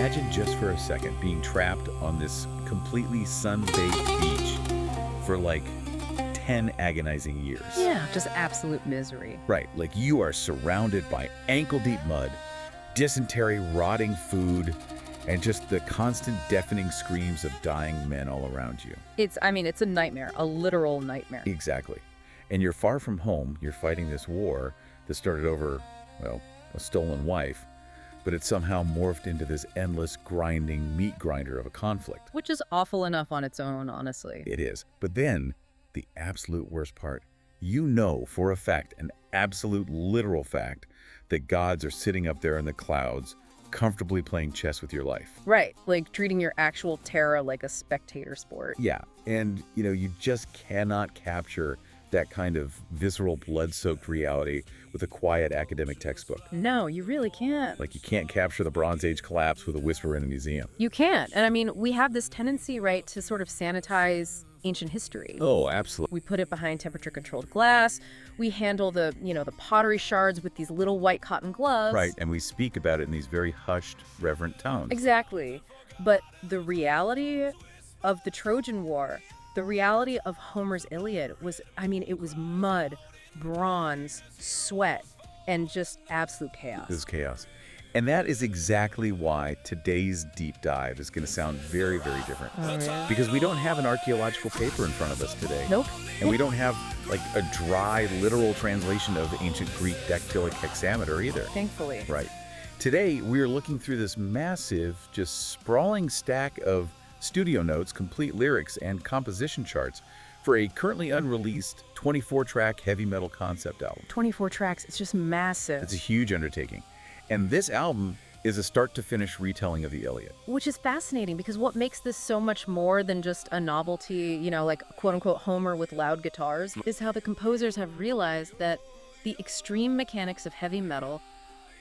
Imagine just for a second being trapped on this completely sun-baked beach for like 10 agonizing years. Yeah, just absolute misery. Right, like you are surrounded by ankle-deep mud, dysentery, rotting food, and just the constant deafening screams of dying men all around you. It's a nightmare, a literal nightmare. Exactly. And you're far from home. You're fighting this war that started over, well, a stolen wife, but it's somehow morphed into this endless, grinding meat grinder of a conflict. Which is awful enough on its own, honestly. It is. But then, the absolute worst part, you know for a fact, an absolute literal fact, that gods are sitting up there in the clouds, comfortably playing chess with your life. Right, like treating your actual terror like a spectator sport. Yeah, and you just cannot capture that kind of visceral, blood-soaked reality with a quiet academic textbook. No, you really can't. Like you can't capture the Bronze Age collapse with a whisper in a museum. You can't. And we have this tendency, right, to sort of sanitize ancient history. Oh, absolutely. We put it behind temperature-controlled glass. We handle the pottery shards with these little white cotton gloves. Right, and we speak about it in these very hushed, reverent tones. Exactly. But the reality of the Trojan War, the reality of Homer's Iliad was, it was mud, bronze, sweat, and just absolute chaos. It was chaos. And that is exactly why today's deep dive is going to sound very, very different. Oh, yeah. Because we don't have an archaeological paper in front of us today. Nope. And we don't have like a dry, literal translation of ancient Greek dactylic hexameter either. Thankfully. Right. Today, we are looking through this massive, just sprawling stack of studio notes, complete lyrics, and composition charts for a currently unreleased 24-track heavy metal concept album. 24 tracks. It's just massive. It's a huge undertaking. And this album is a start-to-finish retelling of the Iliad. Which is fascinating because what makes this so much more than just a novelty, like quote-unquote Homer with loud guitars, is how the composers have realized that the extreme mechanics of heavy metal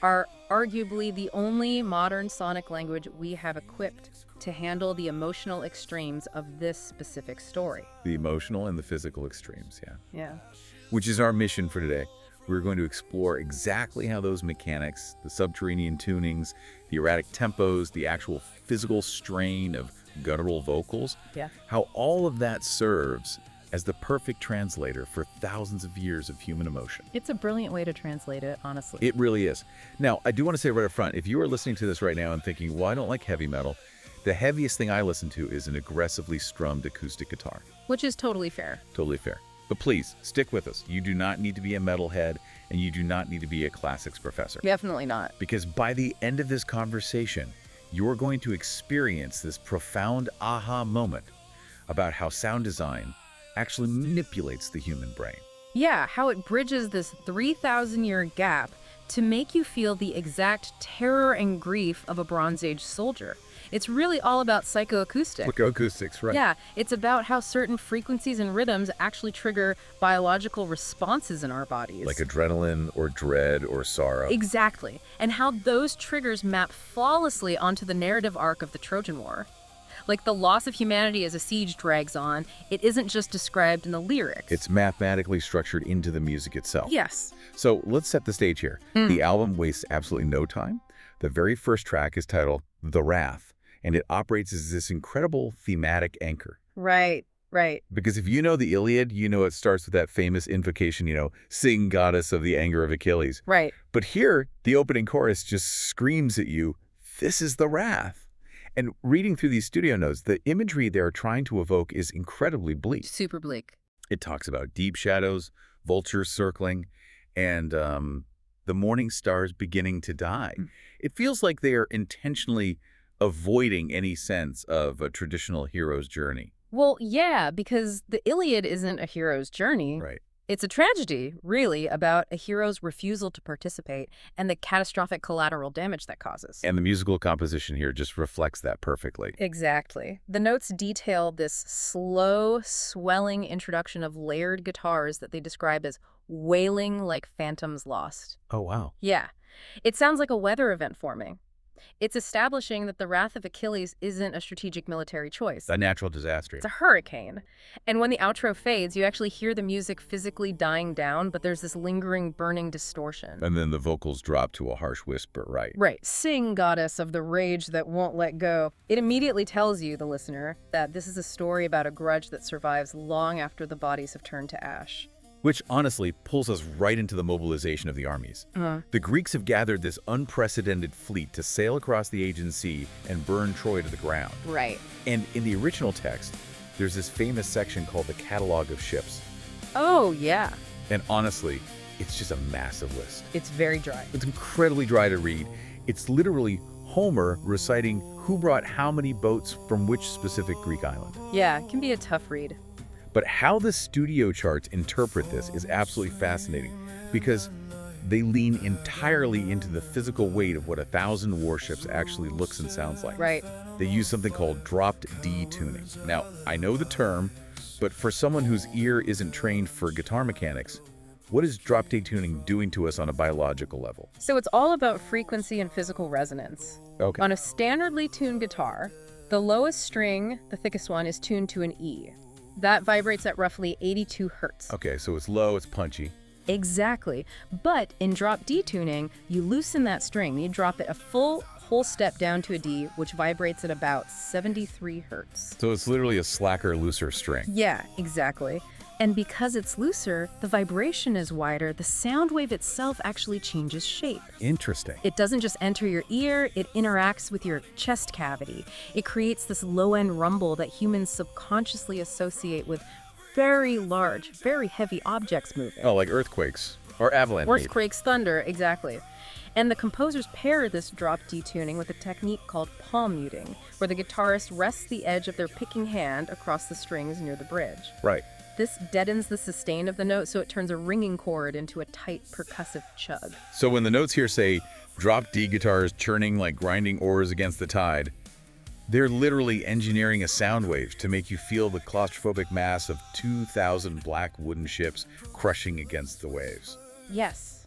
are arguably the only modern sonic language we have equipped to handle the emotional extremes of this specific story. The emotional and the physical extremes, yeah. Yeah. Which is our mission for today. We're going to explore exactly how those mechanics, the subterranean tunings, the erratic tempos, the actual physical strain of guttural vocals, how all of that serves as the perfect translator for thousands of years of human emotion. It's a brilliant way to translate it, honestly. It really is. Now, I do want to say right up front, if you are listening to this right now and thinking, well, I don't like heavy metal, the heaviest thing I listen to is an aggressively strummed acoustic guitar. Which is totally fair. Totally fair. But please, stick with us. You do not need to be a metalhead, and you do not need to be a classics professor. Definitely not. Because by the end of this conversation, you're going to experience this profound aha moment about how sound design actually manipulates the human brain. Yeah, how it bridges this 3,000-year gap to make you feel the exact terror and grief of a Bronze Age soldier. It's really all about psychoacoustics. Psychoacoustics, right. Yeah, it's about how certain frequencies and rhythms actually trigger biological responses in our bodies. Like adrenaline or dread or sorrow. Exactly. And how those triggers map flawlessly onto the narrative arc of the Trojan War. Like the loss of humanity as a siege drags on, it isn't just described in the lyrics. It's mathematically structured into the music itself. Yes. So let's set the stage here. The album wastes absolutely no time. The very first track is titled The Wrath, and it operates as this incredible thematic anchor. Right. Because if you know the Iliad, you know it starts with that famous invocation, sing goddess of the anger of Achilles. Right. But here, the opening chorus just screams at you, this is the wrath. And reading through these studio notes, the imagery they're trying to evoke is incredibly bleak. Super bleak. It talks about deep shadows, vultures circling, and the morning stars beginning to die. It feels like they are intentionally avoiding any sense of a traditional hero's journey. Well, yeah, because the Iliad isn't a hero's journey. Right. It's a tragedy, really, about a hero's refusal to participate and the catastrophic collateral damage that causes. And the musical composition here just reflects that perfectly. Exactly. The notes detail this slow, swelling introduction of layered guitars that they describe as wailing like phantoms lost. Oh, wow. Yeah. It sounds like a weather event forming. It's establishing that the wrath of Achilles isn't a strategic military choice. A natural disaster. It's a hurricane. And when the outro fades, you actually hear the music physically dying down, but there's this lingering, burning distortion. And then the vocals drop to a harsh whisper, right? Right. Sing, goddess of the rage that won't let go. It immediately tells you, the listener, that this is a story about a grudge that survives long after the bodies have turned to ash. Which honestly pulls us right into the mobilization of the armies. The Greeks have gathered this unprecedented fleet to sail across the Aegean Sea and burn Troy to the ground. Right. And in the original text, there's this famous section called the Catalog of Ships. Oh, yeah. And honestly, it's just a massive list. It's very dry. It's incredibly dry to read. It's literally Homer reciting who brought how many boats from which specific Greek island. Yeah, it can be a tough read. But how the studio charts interpret this is absolutely fascinating because they lean entirely into the physical weight of what 1,000 warships actually looks and sounds like. Right. They use something called dropped D tuning. Now, I know the term, but for someone whose ear isn't trained for guitar mechanics, what is drop D tuning doing to us on a biological level? So it's all about frequency and physical resonance. Okay. On a standardly tuned guitar, the lowest string, the thickest one, is tuned to an E. That vibrates at roughly 82 hertz. Okay, so it's low, it's punchy. Exactly. But in drop D tuning, you loosen that string. You drop it a full whole step down to a D, which vibrates at about 73 hertz. So it's literally a slacker, looser string. Yeah, exactly. And because it's looser, the vibration is wider, the sound wave itself actually changes shape. Interesting. It doesn't just enter your ear, it interacts with your chest cavity. It creates this low-end rumble that humans subconsciously associate with very large, very heavy objects moving. Oh, like earthquakes or avalanche. Earthquakes, thunder, exactly. And the composers pair this drop D tuning with a technique called palm muting, where the guitarist rests the edge of their picking hand across the strings near the bridge. Right. This deadens the sustain of the note, so it turns a ringing chord into a tight percussive chug. So when the notes here say drop D guitars churning like grinding oars against the tide, they're literally engineering a sound wave to make you feel the claustrophobic mass of 2,000 black wooden ships crushing against the waves. Yes.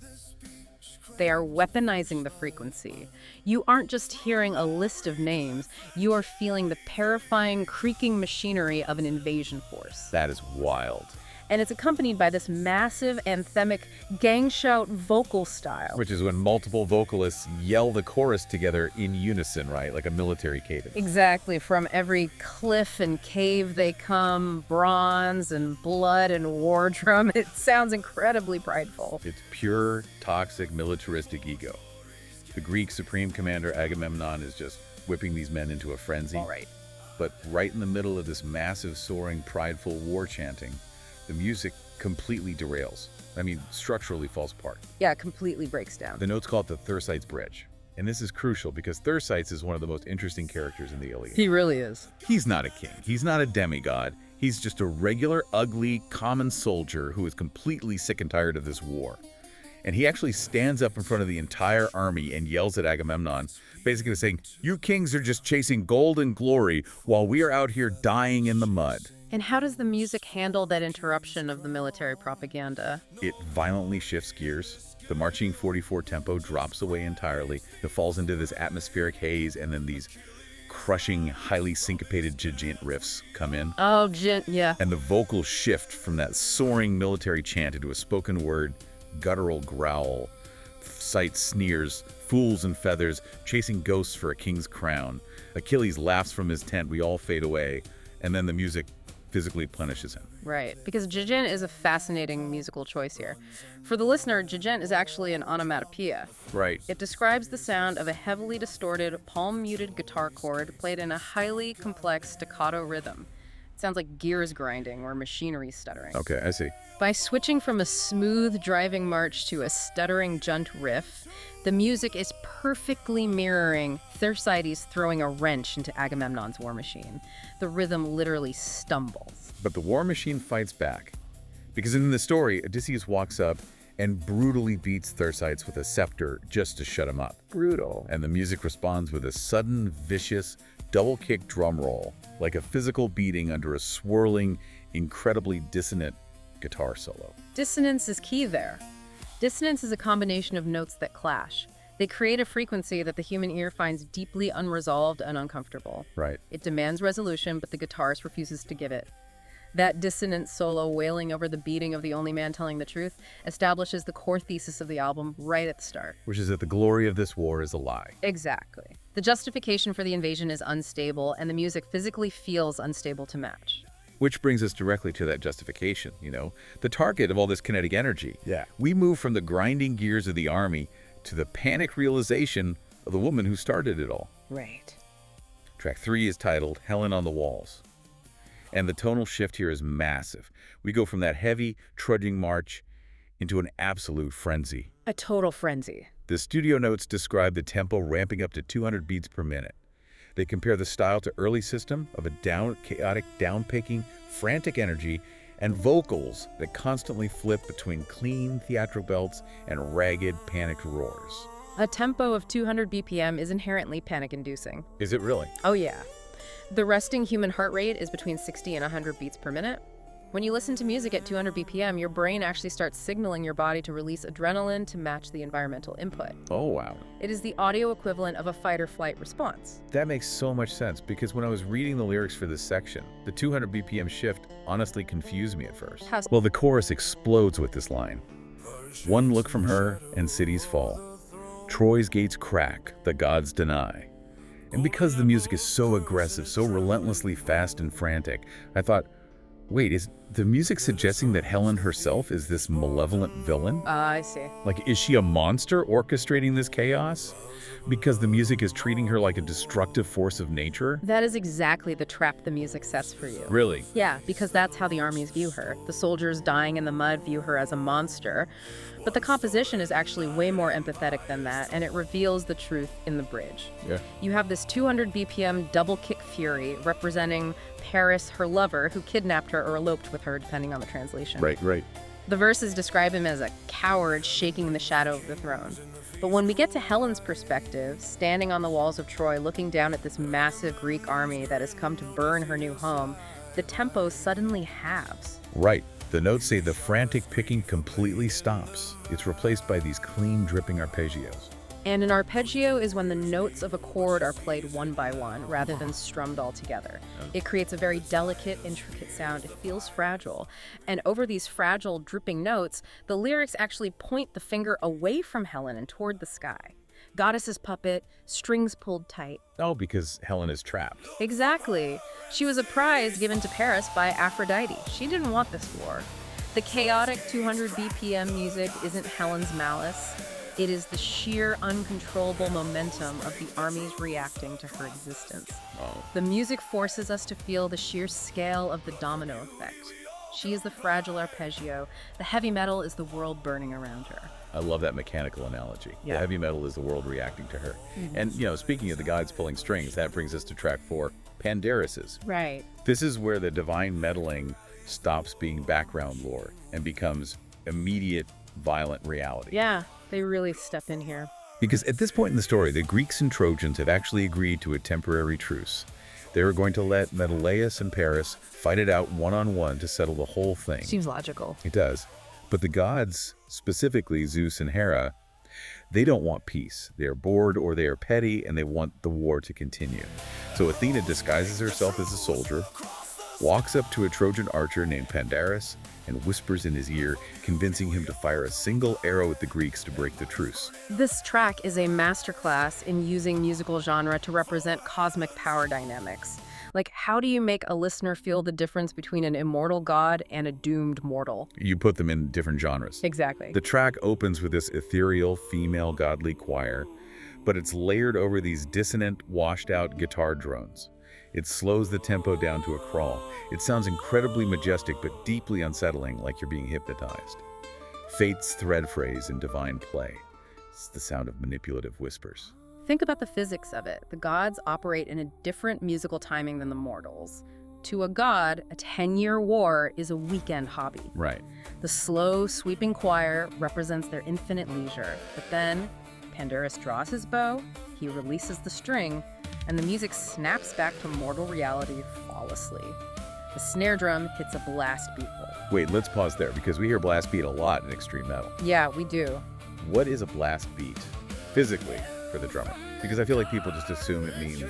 They are weaponizing the frequency. You aren't just hearing a list of names, you are feeling the terrifying, creaking machinery of an invasion force. That is wild. And it's accompanied by this massive anthemic gang shout vocal style. Which is when multiple vocalists yell the chorus together in unison, right? Like a military cadence. Exactly. From every cliff and cave they come, bronze and blood and war drum. It sounds incredibly prideful. It's pure, toxic, militaristic ego. The Greek supreme commander Agamemnon is just whipping these men into a frenzy. All right. But right in the middle of this massive, soaring, prideful war chanting, the music completely derails. I mean, structurally falls apart. Yeah, completely breaks down. The notes call it the Thersites Bridge. And this is crucial because Thersites is one of the most interesting characters in the Iliad. He really is. He's not a king. He's not a demigod. He's just a regular, ugly, common soldier who is completely sick and tired of this war. And he actually stands up in front of the entire army and yells at Agamemnon, basically saying, "You kings are just chasing gold and glory while we are out here dying in the mud." And how does the music handle that interruption of the military propaganda? It violently shifts gears. The marching 44 tempo drops away entirely. It falls into this atmospheric haze, and then these crushing, highly syncopated jajint riffs come in. Oh, yeah. And the vocals shift from that soaring military chant into a spoken word, guttural growl, sight sneers, fools and feathers, chasing ghosts for a king's crown. Achilles laughs from his tent, we all fade away, and then the music physically punishes him. Right, because jajint is a fascinating musical choice here. For the listener, jajint is actually an onomatopoeia. Right. It describes the sound of a heavily distorted, palm-muted guitar chord played in a highly complex staccato rhythm. It sounds like gears grinding or machinery stuttering. Okay, I see. By switching from a smooth driving march to a stuttering junt riff, the music is perfectly mirroring Thersites throwing a wrench into Agamemnon's war machine. The rhythm literally stumbles. But the war machine fights back. Because in the story, Odysseus walks up and brutally beats Thersites with a scepter just to shut him up. Brutal. And the music responds with a sudden, vicious, double-kick drum roll, like a physical beating under a swirling, incredibly dissonant guitar solo. Dissonance is key there. Dissonance is a combination of notes that clash. They create a frequency that the human ear finds deeply unresolved and uncomfortable. Right. It demands resolution, but the guitarist refuses to give it. That dissonant solo wailing over the beating of the only man telling the truth establishes the core thesis of the album right at the start. Which is that the glory of this war is a lie. Exactly. The justification for the invasion is unstable, and the music physically feels unstable to match. Which brings us directly to that justification, the target of all this kinetic energy. Yeah. We move from the grinding gears of the army to the panic realization of the woman who started it all. Right. Track 3 is titled Helen on the Walls. And the tonal shift here is massive. We go from that heavy, trudging march into an absolute frenzy. A total frenzy. The studio notes describe the tempo ramping up to 200 beats per minute. They compare the style to early system of a chaotic, down-picking, frantic energy and vocals that constantly flip between clean theatrical belts and ragged, panicked roars. A tempo of 200 BPM is inherently panic-inducing. Is it really? Oh yeah. The resting human heart rate is between 60 and 100 beats per minute. When you listen to music at 200 BPM, your brain actually starts signaling your body to release adrenaline to match the environmental input. Oh, wow. It is the audio equivalent of a fight-or-flight response. That makes so much sense, because when I was reading the lyrics for this section, the 200 BPM shift honestly confused me at first. How so? Well, the chorus explodes with this line. One look from her, and cities fall. Troy's gates crack, the gods deny. And because the music is so aggressive, so relentlessly fast and frantic, I thought, wait, is the music suggesting that Helen herself is this malevolent villain? I see. Like, is she a monster orchestrating this chaos? Because the music is treating her like a destructive force of nature? That is exactly the trap the music sets for you. Really? Yeah, because that's how the armies view her. The soldiers dying in the mud view her as a monster. But the composition is actually way more empathetic than that, and it reveals the truth in the bridge. Yeah. You have this 200 BPM double kick fury representing Paris, her lover, who kidnapped her or eloped with her, depending on the translation. Right. The verses describe him as a coward shaking in the shadow of the throne. But when we get to Helen's perspective, standing on the walls of Troy, looking down at this massive Greek army that has come to burn her new home, the tempo suddenly halves. Right. The notes say the frantic picking completely stops. It's replaced by these clean, dripping arpeggios. And an arpeggio is when the notes of a chord are played one by one rather than strummed all together. It creates a very delicate, intricate sound. It feels fragile. And over these fragile, dripping notes, the lyrics actually point the finger away from Helen and toward the sky. Goddess's puppet, strings pulled tight. Oh, because Helen is trapped. Exactly. She was a prize given to Paris by Aphrodite. She didn't want this war. The chaotic 200 BPM music isn't Helen's malice. It is the sheer, uncontrollable momentum of the armies reacting to her existence. Oh. The music forces us to feel the sheer scale of the domino effect. She is the fragile arpeggio. The heavy metal is the world burning around her. I love that mechanical analogy. Yeah. The heavy metal is the world reacting to her. And, speaking of the gods pulling strings, that brings us to track 4, Pandaruses. Right. This is where the divine meddling stops being background lore and becomes immediate, violent reality. Yeah, they really step in here. Because at this point in the story, the Greeks and Trojans have actually agreed to a temporary truce. They were going to let Menelaus and Paris fight it out one-on-one to settle the whole thing. Seems logical. It does. But the gods, specifically Zeus and Hera, they don't want peace. They are bored or they are petty and they want the war to continue. So Athena disguises herself as a soldier, walks up to a Trojan archer named Pandarus, and whispers in his ear, convincing him to fire a single arrow at the Greeks to break the truce. This track is a masterclass in using musical genre to represent cosmic power dynamics. Like, how do you make a listener feel the difference between an immortal god and a doomed mortal? You put them in different genres. Exactly. The track opens with this ethereal, female godly choir, but it's layered over these dissonant, washed-out guitar drones. It slows the tempo down to a crawl. It sounds incredibly majestic, but deeply unsettling, like you're being hypnotized. Fate's thread phrase in divine play. It's the sound of manipulative whispers. Think about the physics of it. The gods operate in a different musical timing than the mortals. To a god, a 10-year war is a weekend hobby. Right. The slow, sweeping choir represents their infinite leisure. But then, Pandarus draws his bow, he releases the string, and the music snaps back to mortal reality flawlessly. The snare drum hits a blast beat. Wait, let's pause there, because we hear blast beat a lot in extreme metal. Yeah, we do. What is a blast beat? physically for the drummer? Because I feel like people just assume it means,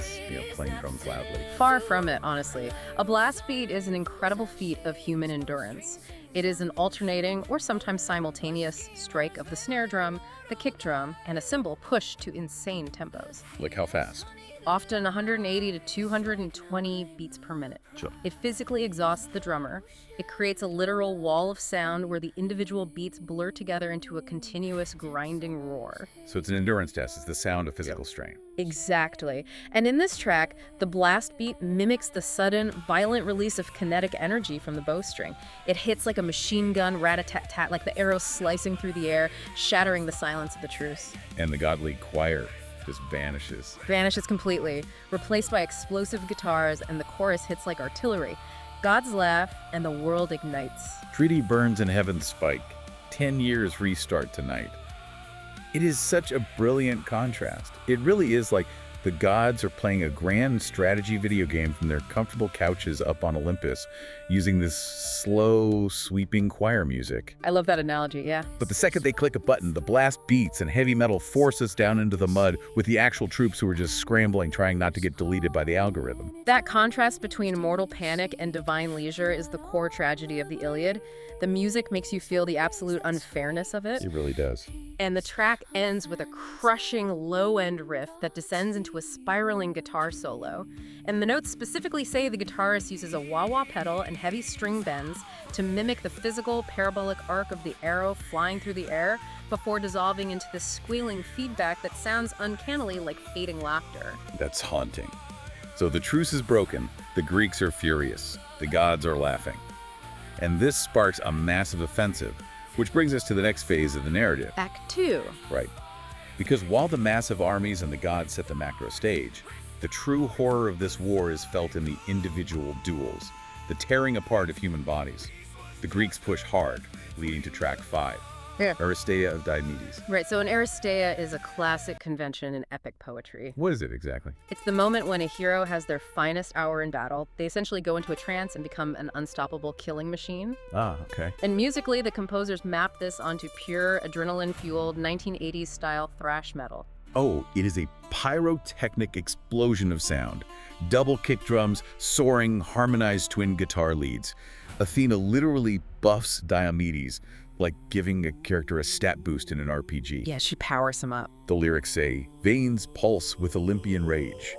playing drums loudly. Far from it, honestly. A blast beat is an incredible feat of human endurance. It is an alternating or sometimes simultaneous strike of the snare drum, the kick drum, and a cymbal pushed to insane tempos. Like how fast? Often 180 to 220 beats per minute. Sure. It physically exhausts the drummer. It creates a literal wall of sound where the individual beats blur together into a continuous grinding roar. So it's an endurance test. It's the sound of physical strain. Exactly. And in this track, the blast beat mimics the sudden, violent release of kinetic energy from the bowstring. It hits like a machine gun, rat-a-tat-tat, like the arrow slicing through the air, shattering the silence of the truce. And the godly choir just vanishes Completely, replaced by explosive guitars, and the chorus hits like artillery. Gods laugh, and the world ignites. Treaty burns in heaven's spike. 10 years restart tonight. It is such a brilliant contrast. It really is like the gods are playing a grand strategy video game from their comfortable couches up on Olympus, using this slow, sweeping choir music. I love that analogy, yeah. But the second they click a button, the blast beats and heavy metal force us down into the mud with the actual troops who are just scrambling, trying not to get deleted by the algorithm. That contrast between mortal panic and divine leisure is the core tragedy of the Iliad. The music makes you feel the absolute unfairness of it. It really does. And the track ends with a crushing low-end riff that descends into a spiraling guitar solo. And the notes specifically say the guitarist uses a wah-wah pedal and heavy string bends to mimic the physical parabolic arc of the arrow flying through the air before dissolving into this squealing feedback that sounds uncannily like fading laughter. That's haunting. So the truce is broken, the Greeks are furious, the gods are laughing. And this sparks a massive offensive, which brings us to the next phase of the narrative. Act 2. Right. Because while the massive armies and the gods set the macro stage, the true horror of this war is felt in the individual duels, the tearing apart of human bodies. The Greeks push hard, leading to track 5, Yeah. Aristeia of Diomedes. Right, so an Aristeia is a classic convention in epic poetry. What is it exactly? It's the moment when a hero has their finest hour in battle. They essentially go into a trance and become an unstoppable killing machine. Ah, okay. And musically, the composers mapped this onto pure, adrenaline-fueled 1980s style thrash metal. Oh, it is a pyrotechnic explosion of sound. Double kick drums, soaring, harmonized twin guitar leads. Athena literally buffs Diomedes, like giving a character a stat boost in an RPG. Yeah, she powers him up. The lyrics say, "Veins pulse with Olympian rage."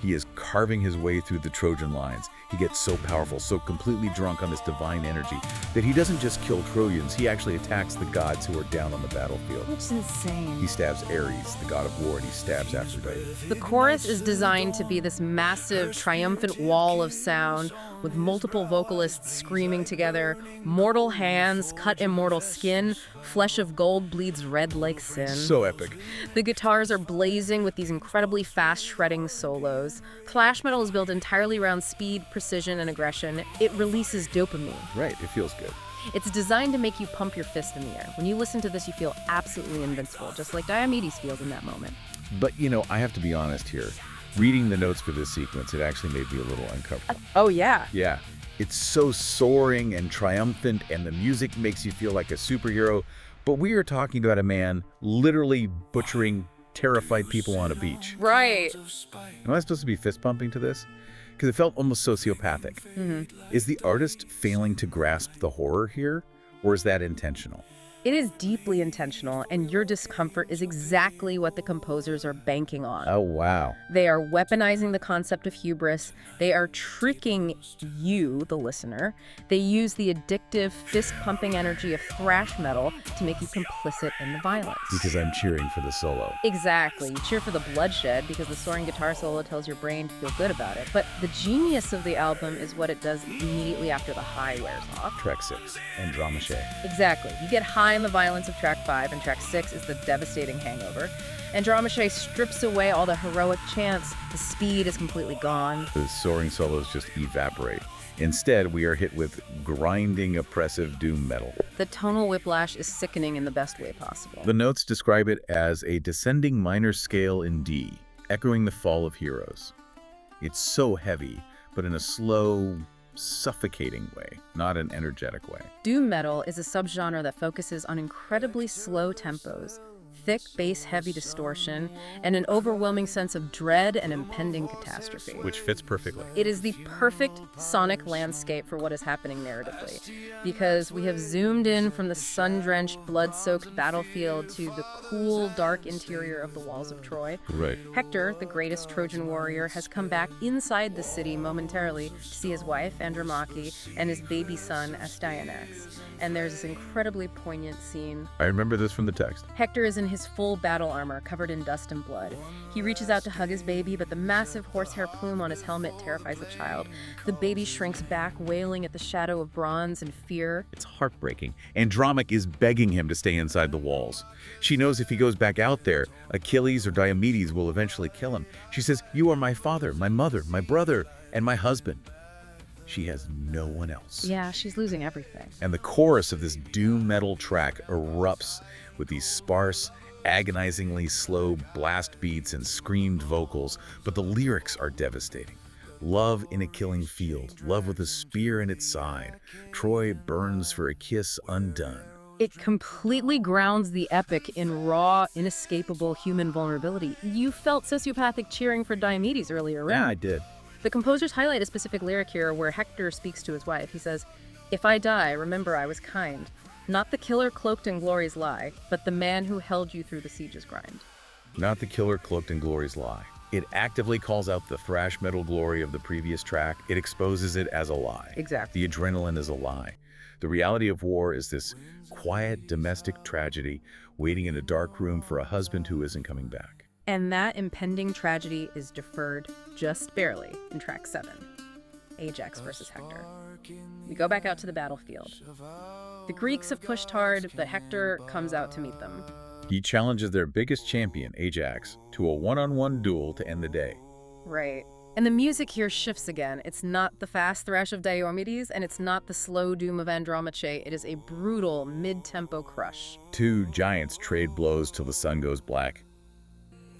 He is carving his way through the Trojan lines. He gets so powerful, so completely drunk on this divine energy, that he doesn't just kill Trojans, he actually attacks the gods who are down on the battlefield. That's insane. He stabs Ares, the god of war, and he stabs Aphrodite. The chorus is designed to be this massive, triumphant wall of sound with multiple vocalists screaming together, mortal hands cut immortal skin, flesh of gold bleeds red like sin. So epic. The guitars are blazing with these incredibly fast shredding solos. Thrash metal is built entirely around speed, precision, and aggression. It releases dopamine. Right, it feels good. It's designed to make you pump your fist in the air. When you listen to this, you feel absolutely invincible, just like Diomedes feels in that moment. But, I have to be honest here. Reading the notes for this sequence, it actually made me a little uncomfortable. Oh, yeah. Yeah, it's so soaring and triumphant, and the music makes you feel like a superhero. But we are talking about a man literally butchering terrified people on a beach. Right. Am I supposed to be fist pumping to this? Because it felt almost sociopathic. Is the artist failing to grasp the horror here, or is that intentional? It is deeply intentional, and your discomfort is exactly what the composers are banking on. Oh, wow. They are weaponizing the concept of hubris. They are tricking you, the listener. They use the addictive, fist-pumping energy of thrash metal to make you complicit in the violence. Because I'm cheering for the solo. Exactly. You cheer for the bloodshed because the soaring guitar solo tells your brain to feel good about it. But the genius of the album is what it does immediately after the high wears off. Track 6, Andromache. Exactly. You get high in the violence of track 5, and track 6 is the devastating hangover. Andromache strips away all the heroic chants. The speed is completely gone. The soaring solos just evaporate. Instead, we are hit with grinding, oppressive doom metal. The tonal whiplash is sickening in the best way possible. The notes describe it as a descending minor scale in D, echoing the fall of heroes. It's so heavy, but in a slow, suffocating way, not an energetic way. Doom metal is a subgenre that focuses on incredibly slow tempos, thick, bass-heavy distortion, and an overwhelming sense of dread and impending catastrophe. Which fits perfectly. It is the perfect sonic landscape for what is happening narratively, because we have zoomed in from the sun-drenched, blood-soaked battlefield to the cool, dark interior of the walls of Troy. Right. Hector, the greatest Trojan warrior, has come back inside the city momentarily to see his wife, Andromache, and his baby son, Astyanax. And there's this incredibly poignant scene. I remember this from the text. Hector is in his full battle armor, covered in dust and blood. He reaches out to hug his baby, but the massive horsehair plume on his helmet terrifies the child. The baby shrinks back, wailing at the shadow of bronze in fear. It's heartbreaking. Andromache is begging him to stay inside the walls. She knows if he goes back out there, Achilles or Diomedes will eventually kill him. She says, "You are my father, my mother, my brother, and my husband." She has no one else. Yeah, she's losing everything. And the chorus of this doom metal track erupts with these sparse, agonizingly slow blast beats and screamed vocals, but the lyrics are devastating. Love in a killing field, love with a spear in its side. Troy burns for a kiss undone. It completely grounds the epic in raw, inescapable human vulnerability. You felt sociopathic cheering for Diomedes earlier, right? Yeah, I did. The composers highlight a specific lyric here where Hector speaks to his wife. He says, "If I die, remember I was kind. Not the killer cloaked in glory's lie, but the man who held you through the siege's grind." Not the killer cloaked in glory's lie. It actively calls out the thrash metal glory of the previous track. It exposes it as a lie. Exactly. The adrenaline is a lie. The reality of war is this quiet domestic tragedy waiting in a dark room for a husband who isn't coming back. And that impending tragedy is deferred just barely in track 7, Ajax versus Hector. We go back out to the battlefield. The Greeks have pushed hard, but Hector comes out to meet them. He challenges their biggest champion, Ajax, to a one-on-one duel to end the day. Right. And the music here shifts again. It's not the fast thrash of Diomedes, and it's not the slow doom of Andromache. It is a brutal, mid-tempo crush. Two giants trade blows till the sun goes black.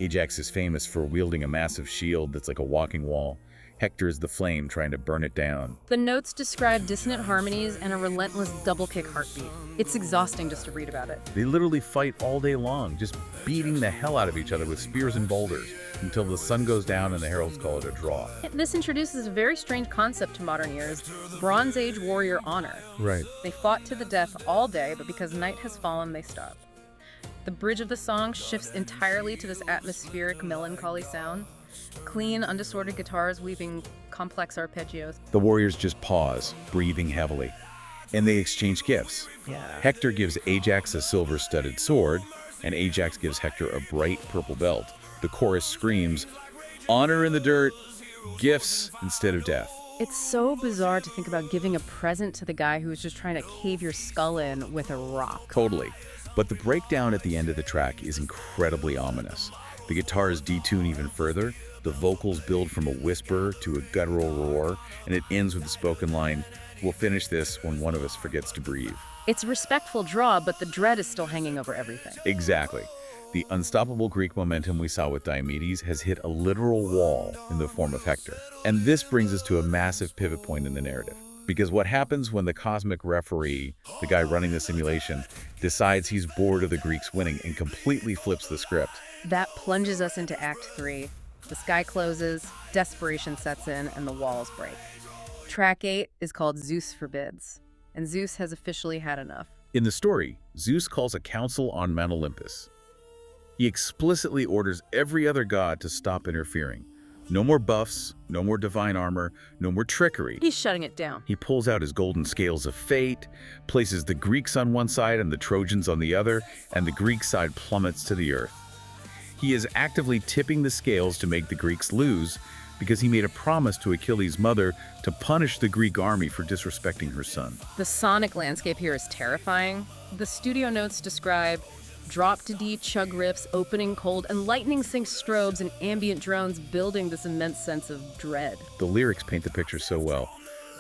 Ajax is famous for wielding a massive shield that's like a walking wall. Hector is the flame trying to burn it down. The notes describe dissonant harmonies and a relentless double-kick heartbeat. It's exhausting just to read about it. They literally fight all day long, just beating the hell out of each other with spears and boulders until the sun goes down and the heralds call it a draw. This introduces a very strange concept to modern ears, Bronze Age warrior honor. Right. They fought to the death all day, but because night has fallen, they stop. The bridge of the song shifts entirely to this atmospheric, melancholy sound. Clean, undistorted guitars weaving complex arpeggios. The warriors just pause, breathing heavily, and they exchange gifts. Yeah. Hector gives Ajax a silver-studded sword, and Ajax gives Hector a bright purple belt. The chorus screams, "Honor in the dirt, gifts instead of death." It's so bizarre to think about giving a present to the guy who was just trying to cave your skull in with a rock. Totally. But the breakdown at the end of the track is incredibly ominous. The guitars detune even further, the vocals build from a whisper to a guttural roar, and it ends with the spoken line, "We'll finish this when one of us forgets to breathe." It's a respectful draw, but the dread is still hanging over everything. Exactly. The unstoppable Greek momentum we saw with Diomedes has hit a literal wall in the form of Hector. And this brings us to a massive pivot point in the narrative. Because what happens when the cosmic referee, the guy running the simulation, decides he's bored of the Greeks winning and completely flips the script? That plunges us into Act 3. The sky closes, desperation sets in, and the walls break. Track 8 is called Zeus Forbids, and Zeus has officially had enough. In the story, Zeus calls a council on Mount Olympus. He explicitly orders every other god to stop interfering. No more buffs, no more divine armor, no more trickery. He's shutting it down. He pulls out his golden scales of fate, places the Greeks on one side and the Trojans on the other, and the Greek side plummets to the earth. He is actively tipping the scales to make the Greeks lose because he made a promise to Achilles' mother to punish the Greek army for disrespecting her son. The sonic landscape here is terrifying. The studio notes describe drop-to-D chug riffs, opening cold, and lightning-sync strobes and ambient drones building this immense sense of dread. The lyrics paint the picture so well.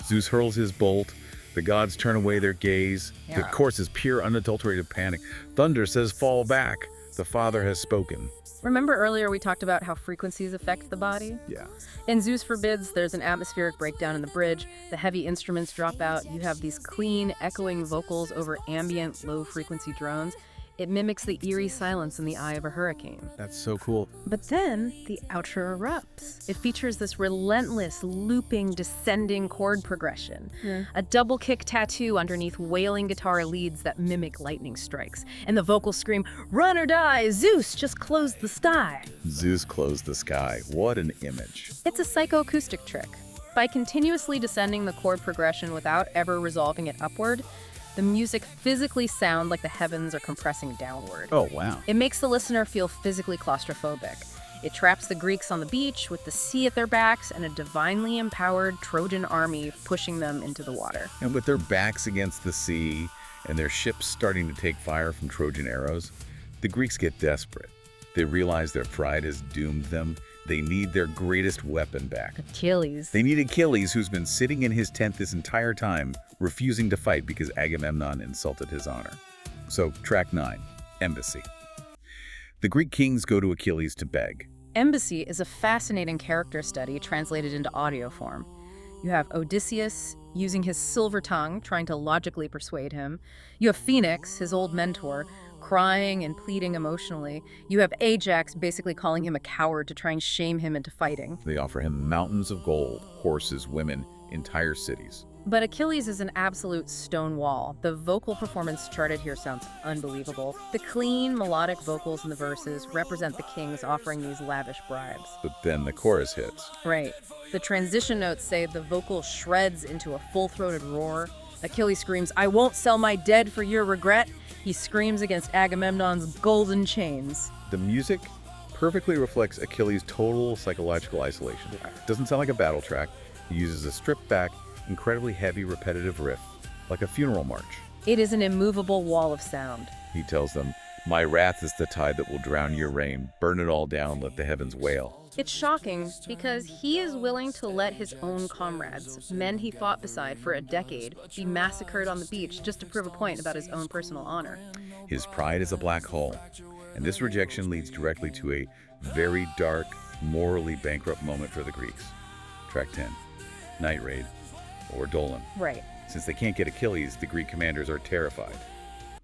Zeus hurls his bolt, the gods turn away their gaze. Yeah. The chorus is pure, unadulterated panic. Thunder says, "Fall back. The Father has spoken." Remember earlier we talked about how frequencies affect the body? Yeah. In Zeus Forbids, there's an atmospheric breakdown in the bridge. The heavy instruments drop out. You have these clean, echoing vocals over ambient, low-frequency drones. It mimics the eerie silence in the eye of a hurricane. That's so cool. But then the outro erupts. It features this relentless, looping, descending chord progression. A double kick tattoo underneath wailing guitar leads that mimic lightning strikes. And the vocals scream, "Run or die, Zeus, just close the sky." Zeus closed the sky. What an image. It's a psychoacoustic trick. By continuously descending the chord progression without ever resolving it upward, the music physically sounds like the heavens are compressing downward. Oh, wow. It makes the listener feel physically claustrophobic. It traps the Greeks on the beach with the sea at their backs and a divinely empowered Trojan army pushing them into the water. And with their backs against the sea and their ships starting to take fire from Trojan arrows, the Greeks get desperate. They realize their pride has doomed them. They need their greatest weapon back. Achilles. They need Achilles, who's been sitting in his tent this entire time, refusing to fight because Agamemnon insulted his honor. So, track 9, Embassy. The Greek kings go to Achilles to beg. Embassy is a fascinating character study translated into audio form. You have Odysseus using his silver tongue, trying to logically persuade him. You have Phoenix, his old mentor, crying and pleading emotionally. You have Ajax basically calling him a coward to try and shame him into fighting. They offer him mountains of gold, horses, women, entire cities. But Achilles is an absolute stone wall. The vocal performance charted here sounds unbelievable. The clean, melodic vocals in the verses represent the kings offering these lavish bribes. But then the chorus hits. Right. The transition notes say the vocal shreds into a full-throated roar. Achilles screams, "I won't sell my dead for your regret." He screams against Agamemnon's golden chains. The music perfectly reflects Achilles' total psychological isolation. It doesn't sound like a battle track. He uses a stripped-back, incredibly heavy, repetitive riff, like a funeral march. It is an immovable wall of sound. He tells them, "My wrath is the tide that will drown your rain. Burn it all down, let the heavens wail." It's shocking because he is willing to let his own comrades, men he fought beside for a decade, be massacred on the beach just to prove a point about his own personal honor. His pride is a black hole, and this rejection leads directly to a very dark, morally bankrupt moment for the Greeks. Track 10, Night Raid, or Dolan. Right. Since they can't get Achilles, the Greek commanders are terrified.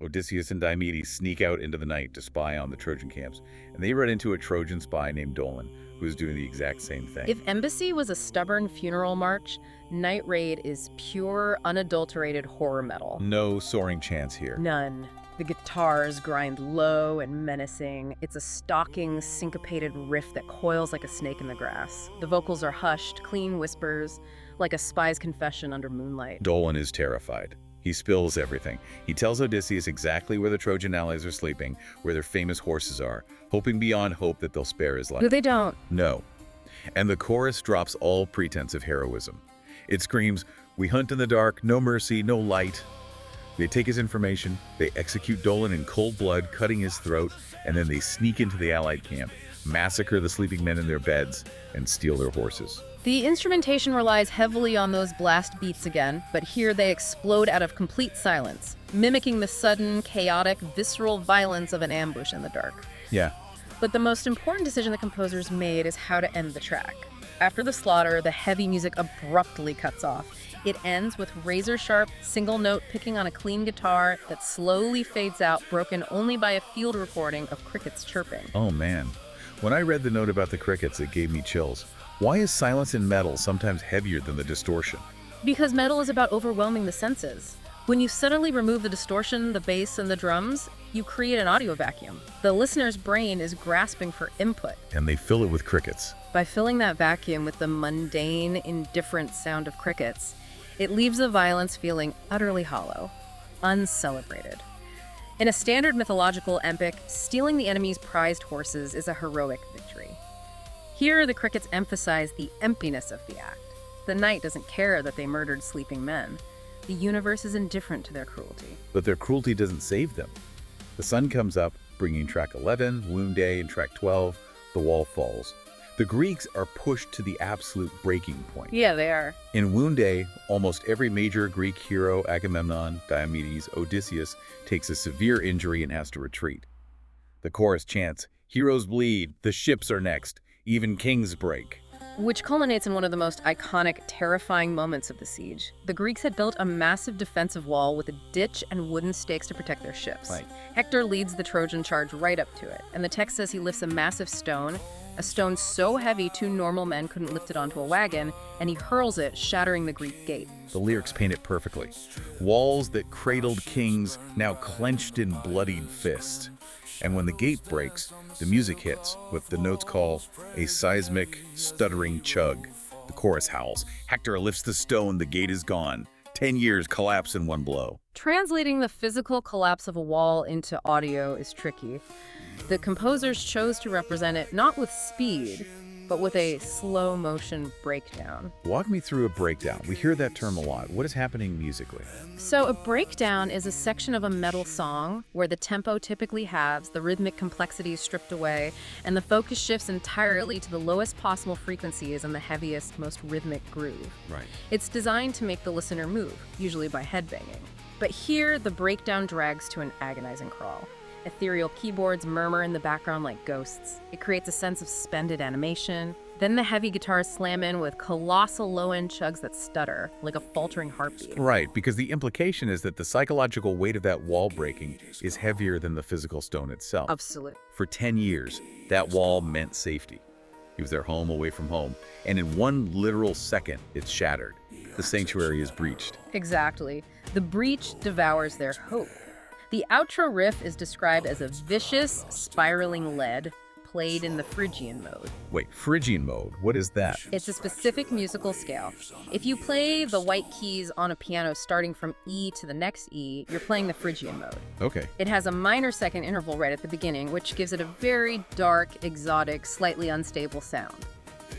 Odysseus and Diomedes sneak out into the night to spy on the Trojan camps, and they run into a Trojan spy named Dolan, who is doing the exact same thing. If Embassy was a stubborn funeral march, Night Raid is pure, unadulterated horror metal. No soaring chants here. None. The guitars grind low and menacing. It's a stalking, syncopated riff that coils like a snake in the grass. The vocals are hushed, clean whispers, like a spy's confession under moonlight. Dolan is terrified. He spills everything. He tells Odysseus exactly where the Trojan allies are sleeping, where their famous horses are, hoping beyond hope that they'll spare his life. No, they don't. No. And the chorus drops all pretense of heroism. It screams, "We hunt in the dark, no mercy, no light." They take his information, they execute Dolan in cold blood, cutting his throat, and then they sneak into the Allied camp, massacre the sleeping men in their beds, and steal their horses. The instrumentation relies heavily on those blast beats again, but here they explode out of complete silence, mimicking the sudden, chaotic, visceral violence of an ambush in the dark. Yeah. But the most important decision the composers made is how to end the track. After the slaughter, the heavy music abruptly cuts off. It ends with razor-sharp, single note picking on a clean guitar that slowly fades out, broken only by a field recording of crickets chirping. Oh man. When I read the note about the crickets, it gave me chills. Why is silence in metal sometimes heavier than the distortion? Because metal is about overwhelming the senses. When you suddenly remove the distortion, the bass, and the drums, you create an audio vacuum. The listener's brain is grasping for input. And they fill it with crickets. By filling that vacuum with the mundane, indifferent sound of crickets, it leaves the violence feeling utterly hollow, uncelebrated. In a standard mythological epic, stealing the enemy's prized horses is a heroic victory. Here, the crickets emphasize the emptiness of the act. The night doesn't care that they murdered sleeping men. The universe is indifferent to their cruelty. But their cruelty doesn't save them. The sun comes up, bringing track 11, Wound Day, and track 12, The Wall Falls. The Greeks are pushed to the absolute breaking point. Yeah, they are. In Wound Day, almost every major Greek hero, Agamemnon, Diomedes, Odysseus, takes a severe injury and has to retreat. The chorus chants, "Heroes bleed, the ships are next, even kings break." which culminates in one of the most iconic, terrifying moments of the siege. The Greeks had built a massive defensive wall with a ditch and wooden stakes to protect their ships. Right. Hector leads the Trojan charge right up to it, and the text says he lifts a massive stone, a stone so heavy 2 normal men couldn't lift it onto a wagon, and he hurls it, shattering the Greek gate. The lyrics paint it perfectly. Walls that cradled kings, now clenched in bloodied fist. And when the gate breaks, the music hits, what the notes call a seismic, stuttering chug. The chorus howls. Hector lifts the stone, the gate is gone. 10 years collapse in one blow. Translating the physical collapse of a wall into audio is tricky. The composers chose to represent it not with speed, but with a slow motion breakdown. Walk me through a breakdown. We hear that term a lot. What is happening musically? So a breakdown is a section of a metal song where the tempo typically halves, the rhythmic complexity is stripped away, and the focus shifts entirely to the lowest possible frequencies and the heaviest, most rhythmic groove. Right. It's designed to make the listener move, usually by headbanging. But here, the breakdown drags to an agonizing crawl. Ethereal keyboards murmur in the background like ghosts. It creates a sense of suspended animation. Then the heavy guitars slam in with colossal low-end chugs that stutter, like a faltering heartbeat. Right, because the implication is that the psychological weight of that wall breaking is heavier than the physical stone itself. Absolutely. For 10 years, that wall meant safety. It was their home away from home, and in one literal second, it's shattered. The sanctuary is breached. Exactly. The breach devours their hope. The outro riff is described as a vicious, spiraling lead played in the Phrygian mode. Wait, Phrygian mode, what is that? It's a specific musical scale. If you play the white keys on a piano starting from E to the next E, you're playing the Phrygian mode. Okay. It has a minor second interval right at the beginning, which gives it a very dark, exotic, slightly unstable sound.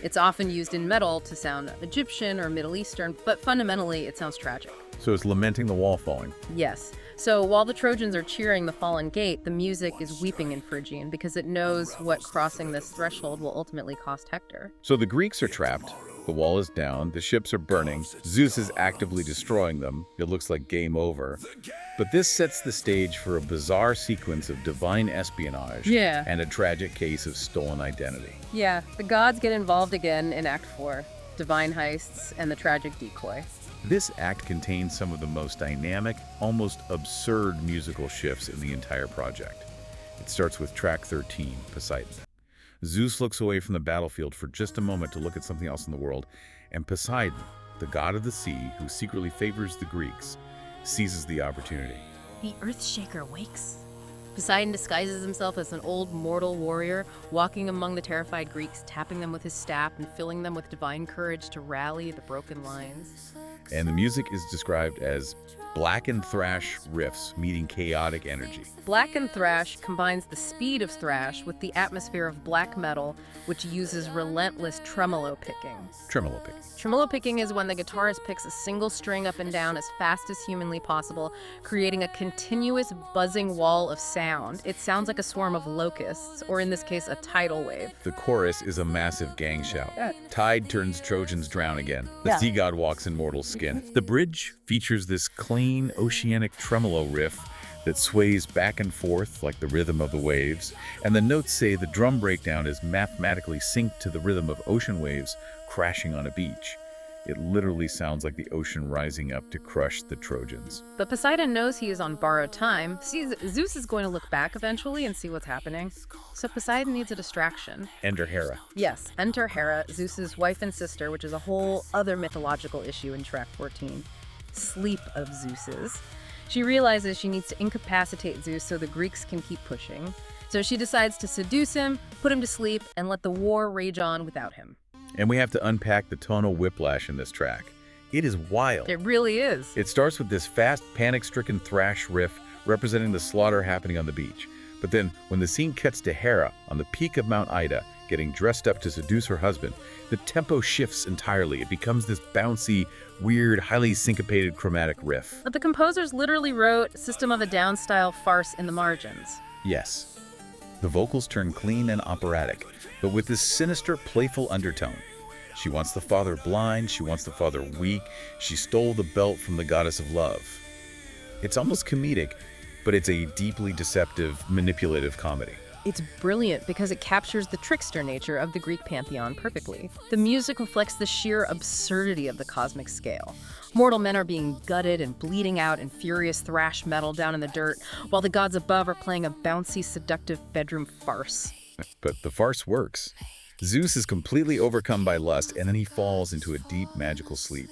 It's often used in metal to sound Egyptian or Middle Eastern, but fundamentally it sounds tragic. So it's lamenting the wall falling. Yes. So while the Trojans are cheering the fallen gate, the music is weeping in Phrygian because it knows what crossing this threshold will ultimately cost Hector. So the Greeks are trapped. The wall is down. The ships are burning. Zeus is actively destroying them. It looks like game over. But this sets the stage for a bizarre sequence of divine espionage and a tragic case of stolen identity. Yeah, the gods get involved again in Act 4. Divine heists and the tragic decoy. This act contains some of the most dynamic, almost absurd musical shifts in the entire project. It starts with track 13, Poseidon. Zeus looks away from the battlefield for just a moment to look at something else in the world, and Poseidon, the god of the sea who secretly favors the Greeks, seizes the opportunity. The Earthshaker wakes. Poseidon disguises himself as an old mortal warrior, walking among the terrified Greeks, tapping them with his staff and filling them with divine courage to rally the broken lines. And the music is described as black and thrash riffs meeting chaotic energy. Black and thrash combines the speed of thrash with the atmosphere of black metal, which uses relentless tremolo picking. Tremolo picking. Tremolo picking is when the guitarist picks a single string up and down as fast as humanly possible, creating a continuous buzzing wall of sound. It sounds like a swarm of locusts, or in this case, a tidal wave. The chorus is a massive gang shout. Yeah. Tide turns Trojans drown again. The sea god walks in mortal skin. The bridge features this clean, oceanic tremolo riff that sways back and forth like the rhythm of the waves, and the notes say the drum breakdown is mathematically synced to the rhythm of ocean waves crashing on a beach. It literally sounds like the ocean rising up to crush the Trojans. But Poseidon knows he is on borrowed time. Zeus is going to look back eventually and see what's happening. So Poseidon needs a distraction. Enter Hera. Yes, enter Hera, Zeus's wife and sister, which is a whole other mythological issue in track 14. Sleep of Zeus's. She realizes she needs to incapacitate Zeus so the Greeks can keep pushing. So she decides to seduce him, put him to sleep, and let the war rage on without him. And we have to unpack the tonal whiplash in this track. It is wild. It really is. It starts with this fast, panic-stricken thrash riff representing the slaughter happening on the beach. But then, when the scene cuts to Hera on the peak of Mount Ida, getting dressed up to seduce her husband, the tempo shifts entirely. It becomes this bouncy, weird, highly syncopated chromatic riff. But the composers literally wrote System of a Down style farce in the margins. Yes. The vocals turn clean and operatic, but with this sinister, playful undertone. She wants the father blind, she wants the father weak, she stole the belt from the goddess of love. It's almost comedic, but it's a deeply deceptive, manipulative comedy. It's brilliant because it captures the trickster nature of the Greek pantheon perfectly. The music reflects the sheer absurdity of the cosmic scale. Mortal men are being gutted and bleeding out in furious thrash metal down in the dirt, while the gods above are playing a bouncy, seductive bedroom farce. But the farce works. Zeus is completely overcome by lust, and then he falls into a deep, magical sleep.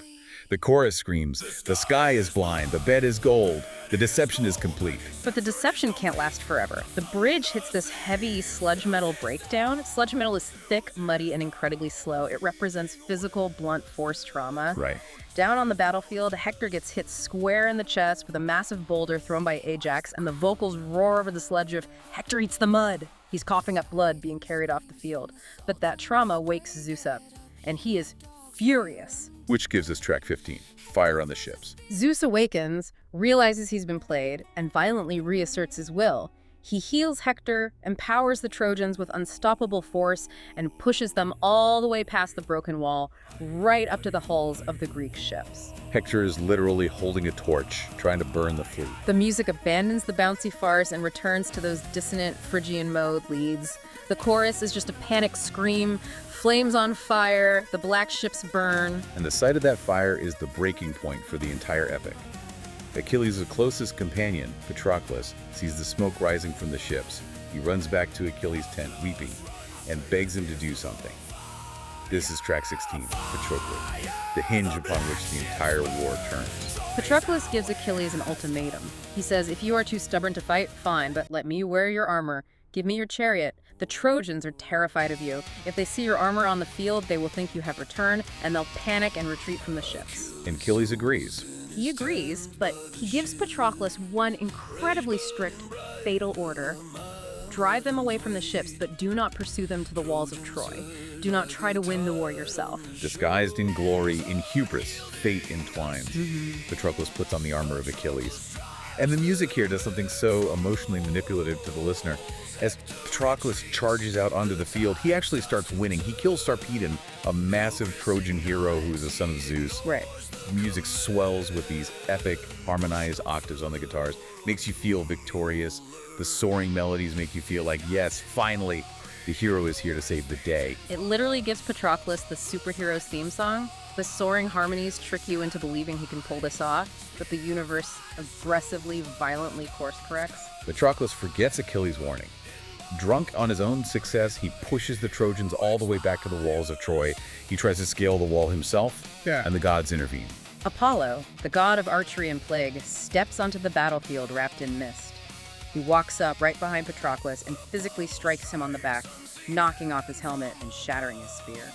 The chorus screams, "The sky is blind, the bed is gold, the deception is complete." But the deception can't last forever. The bridge hits this heavy sludge metal breakdown. Sludge metal is thick, muddy, and incredibly slow. It represents physical, blunt force trauma. Right. Down on the battlefield, Hector gets hit square in the chest with a massive boulder thrown by Ajax, and the vocals roar over the sludge of, "Hector eats the mud." He's coughing up blood being carried off the field. But that trauma wakes Zeus up, and he is furious. Which gives us track 15, Fire on the Ships. Zeus awakens, realizes he's been played, and violently reasserts his will. He heals Hector, empowers the Trojans with unstoppable force, and pushes them all the way past the broken wall, right up to the hulls of the Greek ships. Hector is literally holding a torch, trying to burn the fleet. The music abandons the bouncy farce and returns to those dissonant Phrygian mode leads. The chorus is just a panic scream, flames on fire, the black ships burn. And the sight of that fire is the breaking point for the entire epic. Achilles' closest companion, Patroclus, sees the smoke rising from the ships. He runs back to Achilles' tent, weeping, and begs him to do something. This is track 16, Patroclus, the hinge upon which the entire war turns. Patroclus gives Achilles an ultimatum. He says, "If you are too stubborn to fight, fine, but let me wear your armor. Give me your chariot. The Trojans are terrified of you. If they see your armor on the field, they will think you have returned, and they'll panic and retreat from the ships." And Achilles agrees. He agrees, but he gives Patroclus one incredibly strict, fatal order. Drive them away from the ships, but do not pursue them to the walls of Troy. Do not try to win the war yourself. Disguised in glory, in hubris, fate entwines. Patroclus puts on the armor of Achilles. And the music here does something so emotionally manipulative to the listener. As Patroclus charges out onto the field, he actually starts winning. He kills Sarpedon, a massive Trojan hero who is a son of Zeus. Right. Music swells with these epic, harmonized octaves on the guitars. Makes you feel victorious. The soaring melodies make you feel like, yes, finally, the hero is here to save the day. It literally gives Patroclus the superhero's theme song. The soaring harmonies trick you into believing he can pull this off, but the universe aggressively, violently course corrects. Patroclus forgets Achilles' warning. Drunk on his own success, he pushes the Trojans all the way back to the walls of Troy. He tries to scale the wall himself, and the gods intervene. Apollo, the god of archery and plague, steps onto the battlefield wrapped in mist. He walks up right behind Patroclus and physically strikes him on the back, knocking off his helmet and shattering his spear.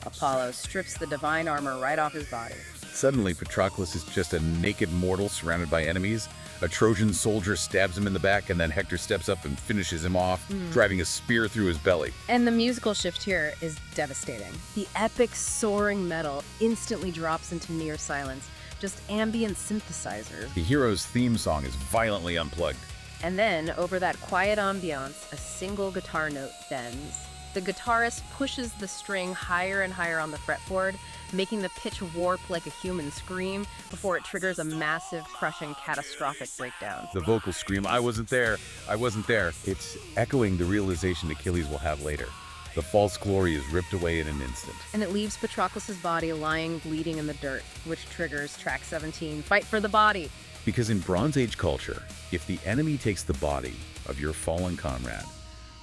Apollo strips the divine armor right off his body. Suddenly, Patroclus is just a naked mortal surrounded by enemies. A Trojan soldier stabs him in the back, and then Hector steps up and finishes him off, driving a spear through his belly. And the musical shift here is devastating. The epic soaring metal instantly drops into near silence, just ambient synthesizers. The hero's theme song is violently unplugged. And then, over that quiet ambiance, a single guitar note bends. The guitarist pushes the string higher and higher on the fretboard, making the pitch warp like a human scream before it triggers a massive, crushing, catastrophic breakdown. The vocals scream, "I wasn't there, I wasn't there." It's echoing the realization Achilles will have later. The false glory is ripped away in an instant. And it leaves Patroclus' body lying bleeding in the dirt, which triggers track 17, Fight for the Body. Because in Bronze Age culture, if the enemy takes the body of your fallen comrade,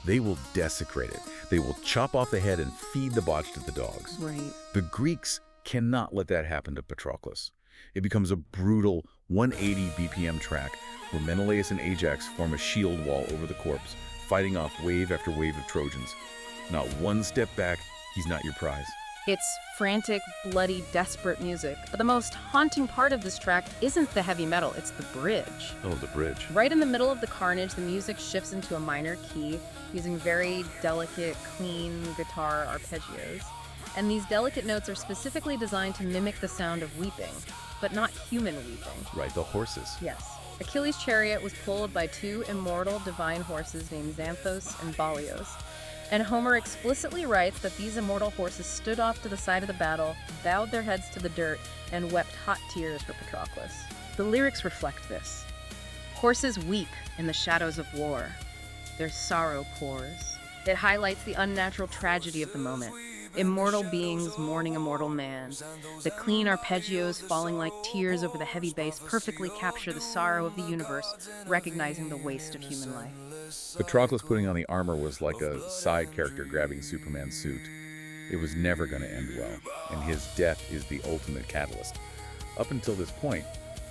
they will desecrate it. They will chop off the head and feed the botch to the dogs. Right. The Greeks cannot let that happen to Patroclus. It becomes a brutal 180 BPM track where Menelaus and Ajax form a shield wall over the corpse, fighting off wave after wave of Trojans. Not one step back, he's not your prize. It's frantic, bloody, desperate music. But the most haunting part of this track isn't the heavy metal, it's the bridge. Oh, the bridge. Right in the middle of the carnage, the music shifts into a minor key, using very delicate, clean guitar arpeggios. And these delicate notes are specifically designed to mimic the sound of weeping, but not human weeping. Right, the horses. Yes. Achilles' chariot was pulled by two immortal divine horses named Xanthos and Balios. And Homer explicitly writes that these immortal horses stood off to the side of the battle, bowed their heads to the dirt, and wept hot tears for Patroclus. The lyrics reflect this. Horses weep in the shadows of war. Their sorrow pours. It highlights the unnatural tragedy of the moment. Immortal beings mourning a mortal man. The clean arpeggios falling like tears over the heavy bass perfectly capture the sorrow of the universe, recognizing the waste of human life. Patroclus putting on the armor was like a side character grabbing Superman's suit. It was never going to end well, and his death is the ultimate catalyst. Up until this point,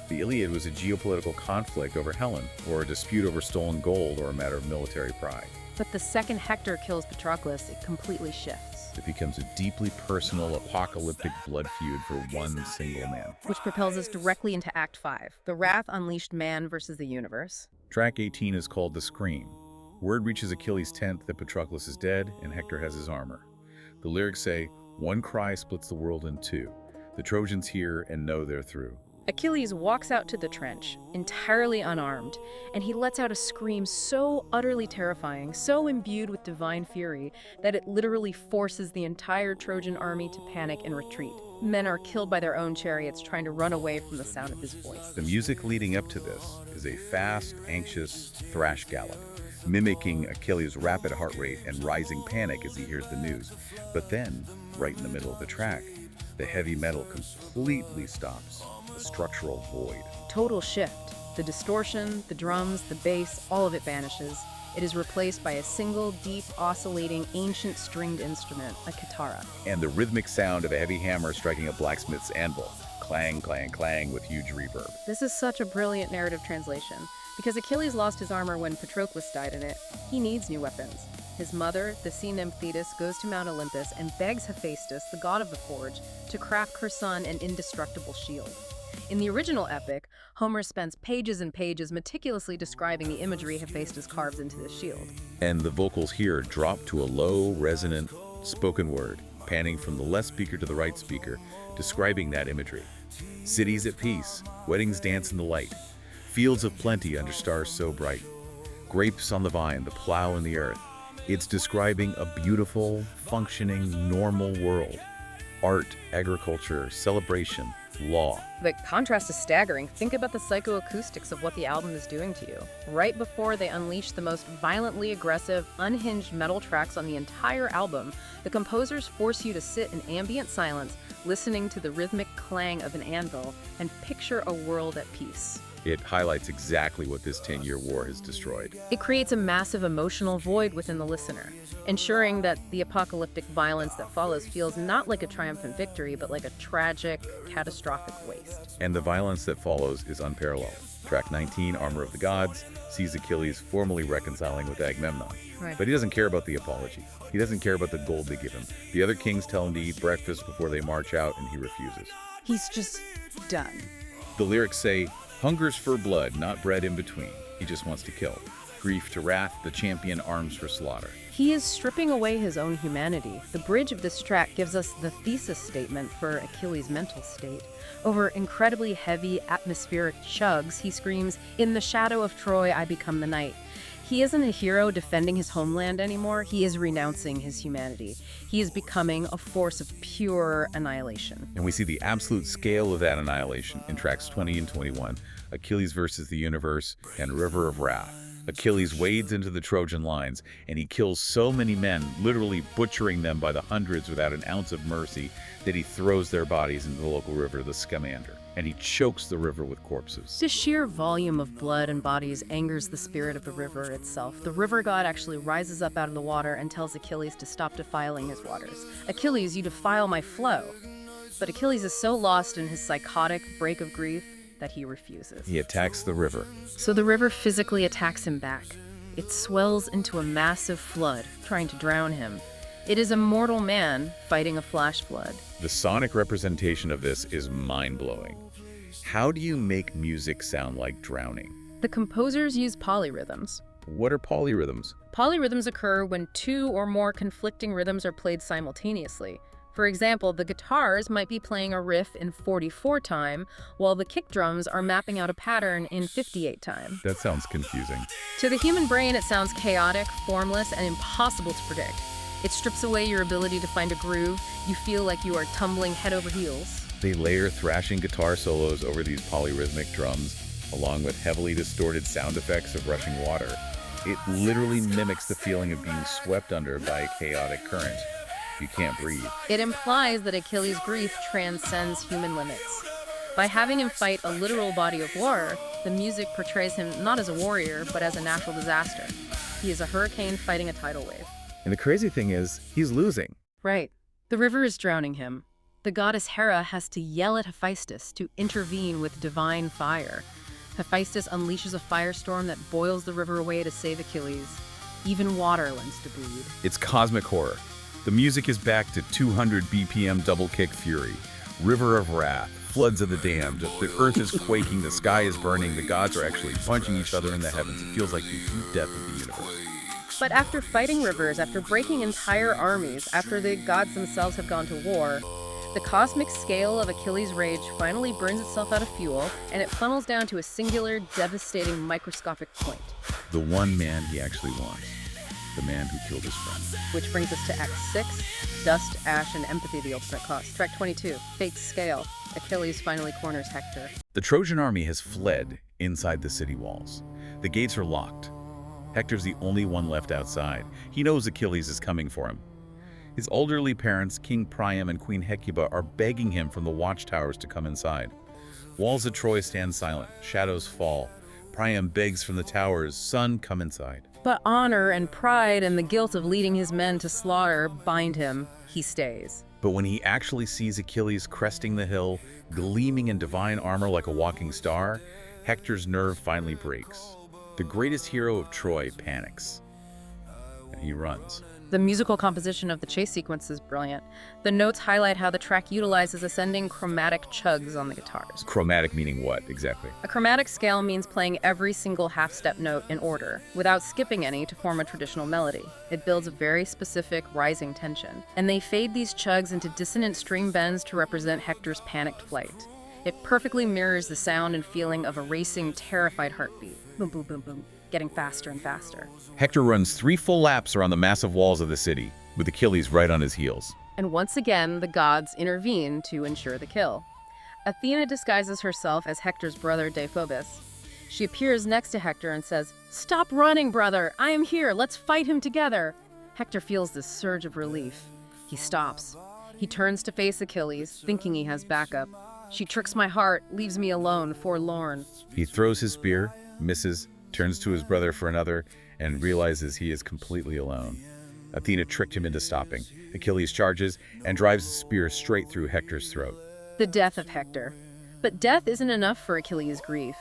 the Iliad was a geopolitical conflict over Helen, or a dispute over stolen gold, or a matter of military pride. But the second Hector kills Patroclus, it completely shifts. It becomes a deeply personal, apocalyptic blood feud for one single man. Which propels us directly into Act 5, the wrath unleashed man versus the universe. Track 18 is called The Scream. Word reaches Achilles' tent that Patroclus is dead and Hector has his armor. The lyrics say, "One cry splits the world in two. The Trojans hear and know they're through." Achilles walks out to the trench, entirely unarmed, and he lets out a scream so utterly terrifying, so imbued with divine fury, that it literally forces the entire Trojan army to panic and retreat. Men are killed by their own chariots trying to run away from the sound of his voice. The music leading up to this is a fast, anxious thrash gallop, mimicking Achilles' rapid heart rate and rising panic as he hears the news. But then, right in the middle of the track, the heavy metal completely stops. A structural void. Total shift. The distortion, the drums, the bass, all of it vanishes. It is replaced by a single, deep, oscillating, ancient stringed instrument, a kitara. And the rhythmic sound of a heavy hammer striking a blacksmith's anvil. Clang, clang, clang with huge reverb. This is such a brilliant narrative translation. Because Achilles lost his armor when Patroclus died in it, he needs new weapons. His mother, the sea nymph Thetis, goes to Mount Olympus and begs Hephaestus, the god of the forge, to craft her son an indestructible shield. In the original epic, Homer spends pages and pages meticulously describing the imagery Hephaestus carves into this shield. And the vocals here drop to a low, resonant, spoken word, panning from the left speaker to the right speaker, describing that imagery. Cities at peace, weddings dance in the light, fields of plenty under stars so bright, grapes on the vine, the plow in the earth. It's describing a beautiful, functioning, normal world. Art, agriculture, celebration, law. The contrast is staggering. Think about the psychoacoustics of what the album is doing to you. Right before they unleash the most violently aggressive, unhinged metal tracks on the entire album, the composers force you to sit in ambient silence, listening to the rhythmic clang of an anvil, and picture a world at peace. It highlights exactly what this 10-year war has destroyed. It creates a massive emotional void within the listener, ensuring that the apocalyptic violence that follows feels not like a triumphant victory, but like a tragic, catastrophic waste. And the violence that follows is unparalleled. Track 19, Armor of the Gods, sees Achilles formally reconciling with Agamemnon. Right. But he doesn't care about the apology. He doesn't care about the gold they give him. The other kings tell him to eat breakfast before they march out, and he refuses. He's just done. The lyrics say, "Hungers for blood, not bread in between. He just wants to kill. Grief to wrath, the champion arms for slaughter." He is stripping away his own humanity. The bridge of this track gives us the thesis statement for Achilles' mental state. Over incredibly heavy atmospheric chugs, he screams, "In the shadow of Troy, I become the night." He isn't a hero defending his homeland anymore. He is renouncing his humanity. He is becoming a force of pure annihilation. And we see the absolute scale of that annihilation in tracks 20 and 21, Achilles versus the universe and River of Wrath. Achilles wades into the Trojan lines, and he kills so many men, literally butchering them by the hundreds without an ounce of mercy, that he throws their bodies into the local river, the Scamander, and he chokes the river with corpses. The sheer volume of blood and bodies angers the spirit of the river itself. The river god actually rises up out of the water and tells Achilles to stop defiling his waters. "Achilles, you defile my flow." But Achilles is so lost in his psychotic break of grief that he refuses. He attacks the river. So the river physically attacks him back. It swells into a massive flood, trying to drown him. It is a mortal man fighting a flash flood. The sonic representation of this is mind-blowing. How do you make music sound like drowning? The composers use polyrhythms. What are polyrhythms? Polyrhythms occur when two or more conflicting rhythms are played simultaneously. For example, the guitars might be playing a riff in 44 time, while the kick drums are mapping out a pattern in 58 time. That sounds confusing. To the human brain, it sounds chaotic, formless, and impossible to predict. It strips away your ability to find a groove. You feel like you are tumbling head over heels. They layer thrashing guitar solos over these polyrhythmic drums, along with heavily distorted sound effects of rushing water. It literally mimics the feeling of being swept under by a chaotic current. You can't breathe. It implies that Achilles' grief transcends human limits. By having him fight a literal body of water, the music portrays him not as a warrior, but as a natural disaster. He is a hurricane fighting a tidal wave. And the crazy thing is, he's losing. Right. The river is drowning him. The goddess Hera has to yell at Hephaestus to intervene with divine fire. Hephaestus unleashes a firestorm that boils the river away to save Achilles. Even water lends to bleed. It's cosmic horror. The music is back to 200 BPM double kick fury. River of wrath, floods of the damned. The earth is quaking, the sky is burning, the gods are actually punching each other in the heavens. It feels like the heat death of the universe. But after fighting rivers, after breaking entire armies, after the gods themselves have gone to war, the cosmic scale of Achilles' rage finally burns itself out of fuel, and it funnels down to a singular, devastating, microscopic point. The one man he actually wants. The man who killed his friend. Which brings us to Act 6, Dust, Ash, and Empathy, the Ultimate Cost. Track 22, Fate's Scale. Achilles finally corners Hector. The Trojan army has fled inside the city walls. The gates are locked. Hector's the only one left outside. He knows Achilles is coming for him. His elderly parents, King Priam and Queen Hecuba, are begging him from the watchtowers to come inside. Walls of Troy stand silent. Shadows fall. Priam begs from the towers, "Son, come inside." But honor and pride and the guilt of leading his men to slaughter bind him. He stays. But when he actually sees Achilles cresting the hill, gleaming in divine armor like a walking star, Hector's nerve finally breaks. The greatest hero of Troy panics, and he runs. The musical composition of the chase sequence is brilliant. The notes highlight how the track utilizes ascending chromatic chugs on the guitars. Chromatic meaning what, exactly? A chromatic scale means playing every single half-step note in order, without skipping any to form a traditional melody. It builds a very specific rising tension, and they fade these chugs into dissonant string bends to represent Hector's panicked flight. It perfectly mirrors the sound and feeling of a racing, terrified heartbeat. Boom, boom, boom, boom, getting faster and faster. Hector runs 3 full laps around the massive walls of the city, with Achilles right on his heels. And once again, the gods intervene to ensure the kill. Athena disguises herself as Hector's brother Deiphobus. She appears next to Hector and says, "Stop running, brother! I am here! Let's fight him together!" Hector feels this surge of relief. He stops. He turns to face Achilles, thinking he has backup. "She tricks my heart, leaves me alone, forlorn." He throws his spear, misses, turns to his brother for another, and realizes he is completely alone. Athena tricked him into stopping. Achilles charges and drives the spear straight through Hector's throat. The death of Hector. But death isn't enough for Achilles' grief.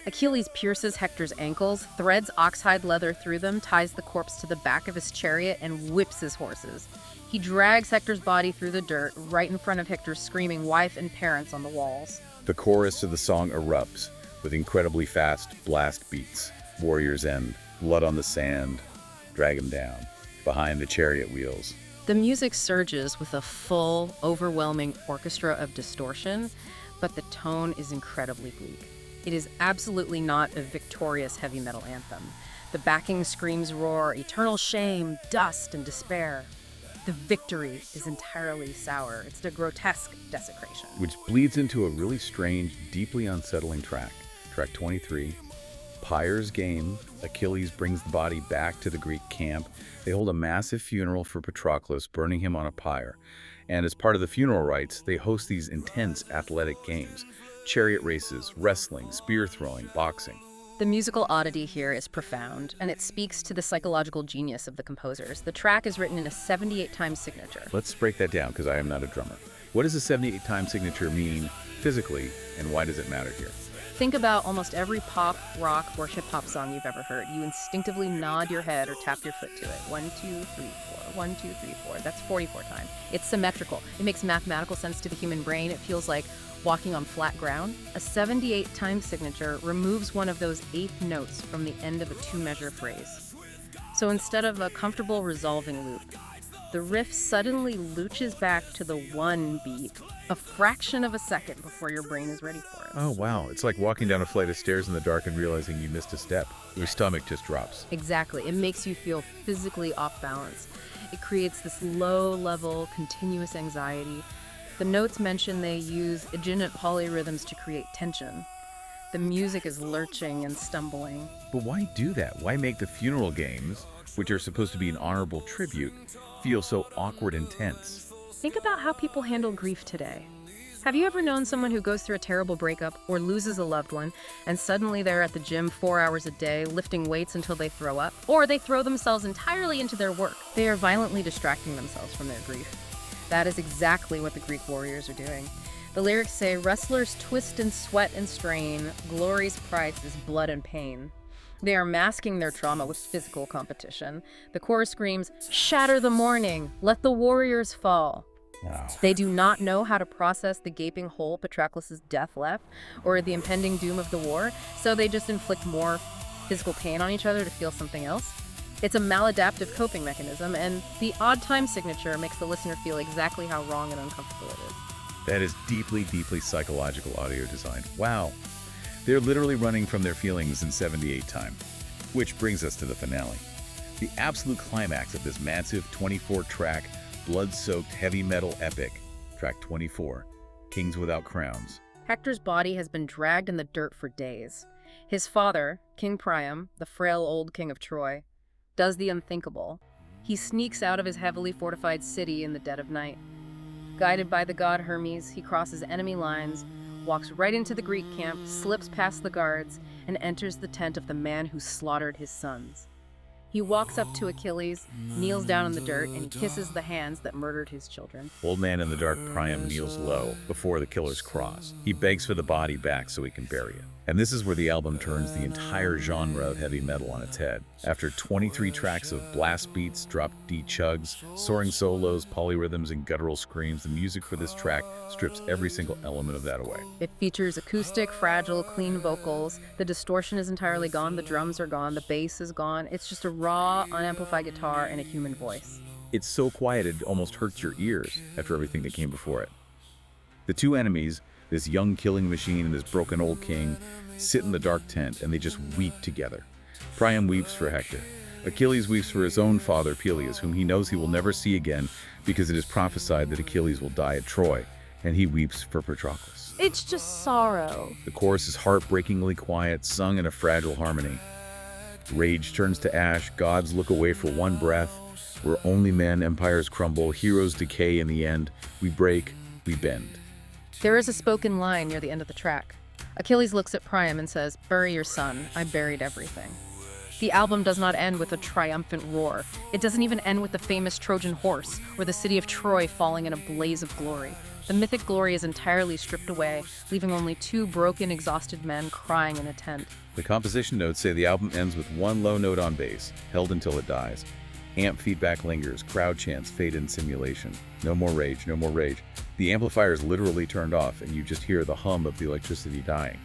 Achilles pierces Hector's ankles, threads oxhide leather through them, ties the corpse to the back of his chariot, and whips his horses. He drags Hector's body through the dirt, right in front of Hector's screaming wife and parents on the walls. The chorus of the song erupts with incredibly fast blast beats. Warriors end, blood on the sand, drag him down, behind the chariot wheels. The music surges with a full, overwhelming orchestra of distortion, but the tone is incredibly bleak. It is absolutely not a victorious heavy metal anthem. The backing screams roar, eternal shame, dust, and despair. The victory is entirely sour. It's a grotesque desecration. Which bleeds into a really strange, deeply unsettling track. Track 23. Pyre's game. Achilles brings the body back to the Greek camp. They hold a massive funeral for Patroclus, burning him on a pyre. And as part of the funeral rites, they host these intense athletic games. Chariot races, wrestling, spear throwing, boxing. The musical oddity here is profound, and it speaks to the psychological genius of the composers. The track is written in a 78-time signature. Let's break that down, because I am not a drummer. What does a 78-time signature mean physically, and why does it matter here? Think about almost every pop, rock, or hip-hop song you've ever heard. You instinctively nod your head or tap your foot to it. 1, 2, 3, 4. 1, 2, 3, 4. That's 44 times. It's symmetrical. It makes mathematical sense to the human brain. It feels like walking on flat ground. A 78-time signature removes one of those 8 notes from the end of a 2-measure phrase. So instead of a comfortable resolving loop, the riff suddenly looches back to the 1 beat, a fraction of a second before your brain is ready for it. Oh, wow. It's like walking down a flight of stairs in the dark and realizing you missed a step. Your stomach just drops. Exactly. It makes you feel physically off balance. It creates this low-level, continuous anxiety. The notes mention they use agenant polyrhythms to create tension. The music is lurching and stumbling. But why do that? Why make the funeral games, which are supposed to be an honorable tribute, feel so awkward and tense? Think about how people handle grief today. Have you ever known someone who goes through a terrible breakup or loses a loved one, and suddenly they're at the gym 4 hours a day, lifting weights until they throw up? Or they throw themselves entirely into their work. They are violently distracting themselves from their grief. That is exactly what the Greek warriors are doing. The lyrics say, "Wrestlers twist and sweat and strain, glory's price is blood and pain." They are masking their trauma with physical competition. The chorus screams, "Shatter the mourning, let the warriors fall." Wow. They do not know how to process the gaping hole Patroclus' death left, or the impending doom of the war, so they just inflict more physical pain on each other to feel something else. It's a maladaptive coping mechanism, and the odd time signature makes the listener feel exactly how wrong and uncomfortable it is. That is deeply, deeply psychological audio design. Wow. They're literally running from their feelings in 78 time. Which brings us to the finale. The absolute climax of this massive 24-track, blood-soaked heavy metal epic, track 24, Kings Without Crowns. Hector's body has been dragged in the dirt for days. His father, King Priam, the frail old king of Troy, does the unthinkable. He sneaks out of his heavily fortified city in the dead of night. Guided by the god Hermes, he crosses enemy lines, walks right into the Greek camp, slips past the guards, and enters the tent of the man who slaughtered his sons. He walks up to Achilles, kneels down in the dirt, and kisses the hands that murdered his children. Old man in the dark Priam kneels low before the killer's cross. He begs for the body back so he can bury it. And this is where the album turns the entire genre of heavy metal on its head. After 23 tracks of blast beats, drop D chugs, soaring solos, polyrhythms, and guttural screams, the music for this track strips every single element of that away. It features acoustic, fragile, clean vocals. The distortion is entirely gone, the drums are gone, the bass is gone. It's just a raw, unamplified guitar and a human voice. It's so quiet it almost hurts your ears after everything that came before it. The two enemies, this young killing machine and this broken old king, sit in the dark tent and they just weep together. Priam weeps for Hector. Achilles weeps for his own father Peleus, whom he knows he will never see again because it is prophesied that Achilles will die at Troy, and he weeps for Patroclus. It's just sorrow. The chorus is heartbreakingly quiet, sung in a fragile harmony. Rage turns to ash, gods look away for one breath. We're only men, empires crumble, heroes decay in the end. We break, we bend. There is a spoken line near the end of the track. Achilles looks at Priam and says, "Bury your son, I buried everything." The album does not end with a triumphant roar. It doesn't even end with the famous Trojan horse or the city of Troy falling in a blaze of glory. The mythic glory is entirely stripped away, leaving only two broken, exhausted men crying in a tent. The composition notes say the album ends with one low note on bass, held until it dies. Amp feedback lingers, crowd chants fade in simulation. No more rage, no more rage. The amplifier is literally turned off and you just hear the hum of the electricity dying.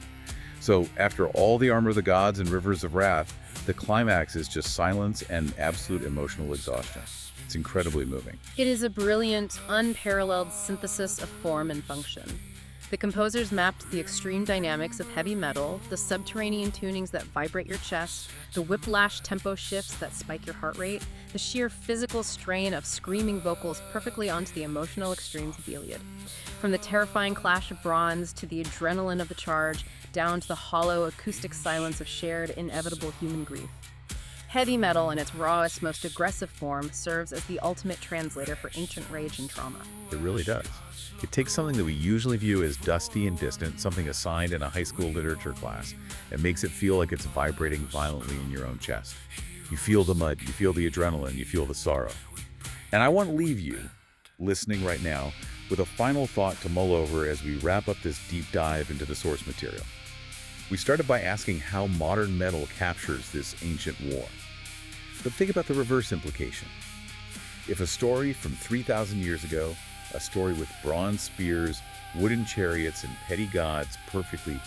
So after all the armor of the gods and rivers of wrath, the climax is just silence and absolute emotional exhaustion. It's incredibly moving. It is a brilliant, unparalleled synthesis of form and function. The composers mapped the extreme dynamics of heavy metal, the subterranean tunings that vibrate your chest, the whiplash tempo shifts that spike your heart rate, the sheer physical strain of screaming vocals perfectly onto the emotional extremes of the Iliad. From the terrifying clash of bronze to the adrenaline of the charge, down to the hollow acoustic silence of shared, inevitable human grief. Heavy metal, in its rawest, most aggressive form, serves as the ultimate translator for ancient rage and trauma. It really does. It takes something that we usually view as dusty and distant, something assigned in a high school literature class, and makes it feel like it's vibrating violently in your own chest. You feel the mud, you feel the adrenaline, you feel the sorrow. And I want to leave you, listening right now, with a final thought to mull over as we wrap up this deep dive into the source material. We started by asking how modern metal captures this ancient war. But think about the reverse implication. If a story from 3,000 years ago, a story with bronze spears, wooden chariots, and petty gods perfectly,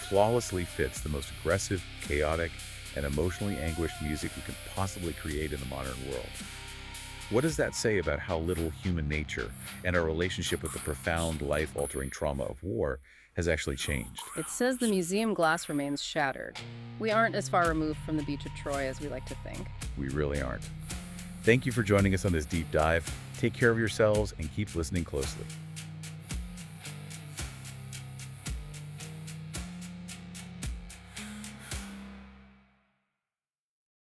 flawlessly fits the most aggressive, chaotic, and emotionally anguished music we could possibly create in the modern world. What does that say about how little human nature and our relationship with the profound, life-altering trauma of war has actually changed? It says the museum glass remains shattered. We aren't as far removed from the beach of Troy as we like to think. We really aren't. Thank you for joining us on this deep dive. Take care of yourselves and keep listening closely.